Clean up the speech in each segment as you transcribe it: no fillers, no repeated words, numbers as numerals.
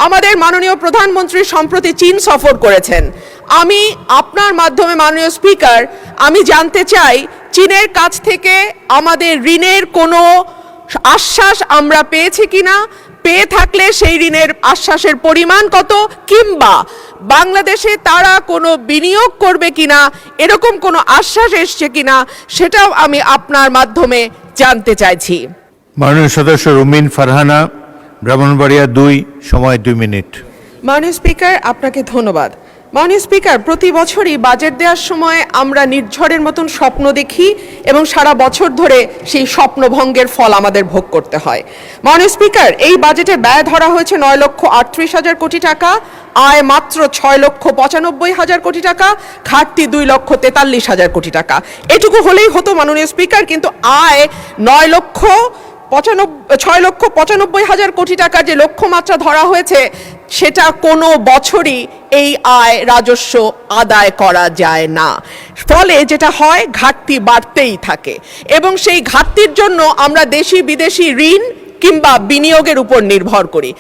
আমাদের মাননীয় প্রধানমন্ত্রী সম্প্রতি চীন সফর করেছেন। আমি আপনার মাধ্যমে মাননীয় স্পিকার আমি জানতে চাই চীনের কাছ থেকে আমাদের ঋণের কোনো আশ্বাস আমরা পেয়েছি কিনা, পেয়ে থাকলে সেই ঋণের আশ্বাসের পরিমাণ কত, কিংবা বাংলাদেশে তারা কোনো বিনিয়োগ করবে কিনা এরকম কোনো আশ্বাস এসছে কিনা সেটাও আমি আপনার মাধ্যমে জানতে চাইছি। মাননীয় সদস্য রুমিন ফারহানা, ব্রাহ্মণবাড়িয়া 2, সময় 2 মিনিট। মাননীয় স্পিকার, আপনাকে ধন্যবাদ। মাননীয় স্পিকার, প্রতি বছরই বাজেট দেওয়ার সময় আমরা নির্ঝরের মতন স্বপ্ন দেখি এবং সারা বছর ধরে সেই স্বপ্নভঙ্গের ফল আমাদের ভোগ করতে হয়। মাননীয় স্পিকার, এই বাজেটে ব্যয় ধরা হয়েছে 9,38,000 কোটি টাকা, আয় মাত্র 6,95,000 কোটি টাকা, ঘাটতি 2,43,000 কোটি টাকা। এটুকু হলেই হতো মাননীয় স্পিকার, কিন্তু আয় 6,95,000 কোটি টাকার যে লক্ষ্যমাত্রা ধরা হয়েছে সেটা কোনো বছরই এই আয় রাজস্ব আদায় করা যায় না। ফলে যেটা হয়, ঘাটতি বাড়তেই থাকে এবং সেই ঘাটতির জন্য আমরা দেশি বিদেশি ঋণ কিংবা বিনিয়োগের উপর নির্ভর করি।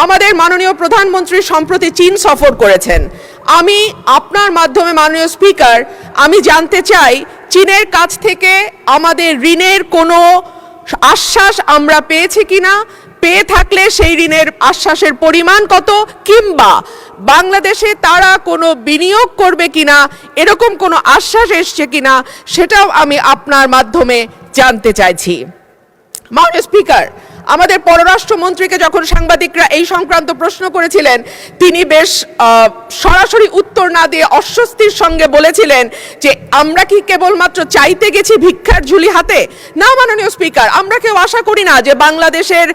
আমাদের মাননীয় প্রধানমন্ত্রী সম্প্রতি চীন সফর করেছেন। আমি আপনার মাধ্যমে মাননীয় স্পিকার আমি জানতে চাই চীনের কাছ থেকে আমাদের ঋণের কোনো আশ্বাস আমরা পেয়েছি কিনা, পেয়ে থাকলে সেই ঋণের আশ্বাসের পরিমাণ কত, কিংবা বাংলাদেশে তারা কোনো বিনিয়োগ করবে কিনা এরকম কোনো আশ্বাস এসছে কিনা সেটাও আমি আপনার মাধ্যমে জানতে চাইছি। মাননীয় স্পিকার, আমাদের পররাষ্ট্রমন্ত্রীকে যখন সাংবাদিকরা এই সংক্রান্ত প্রশ্ন করেছিলেন তিনি বেশ সরাসরি উত্তর না দিয়ে অস্বস্তির সঙ্গে বলেছিলেন যে আমরা কি কেবলমাত্র চাইতে গেছি ভিক্ষার ঝুলি হাতে। না মাননীয় স্পিকার, আমরা কেউ আশা করি না যে বাংলাদেশের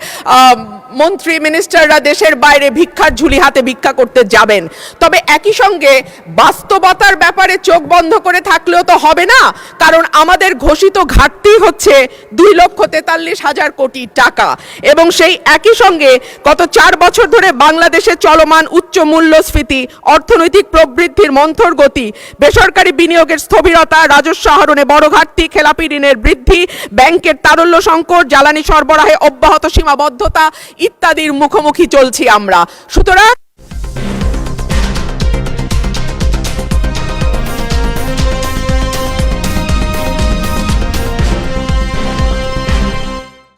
মন্ত্রী মিনিস্টাররা দেশের বাইরে ভিক্ষার ঝুলি হাতে ভিক্ষা করতে যাবেন। তবে একই সঙ্গে বাস্তবতার ব্যাপারে চোখ বন্ধ করে থাকলেও তো হবে না, কারণ আমাদের ঘোষিত ঘাটতি হচ্ছে 2,43,000 কোটি টাকা এবং সেই একই সঙ্গে গত 4 বছর ধরে বাংলাদেশে চলমান উচ্চ মূল্যস্ফীতি, অর্থনৈতিক প্রবৃদ্ধির মন্থর গতি, বেসরকারি বিনিয়োগের স্থবিরতা, রাজস্ব আহরণে বড় ঘাটতি, খেলাপি ঋণের বৃদ্ধি, ব্যাংকের তারল্য সংকট, জ্বালানি সরবরাহে অব্যাহত সীমাবদ্ধতা ইত্যাদির মুখোমুখি চলছি আমরা। সুতরাং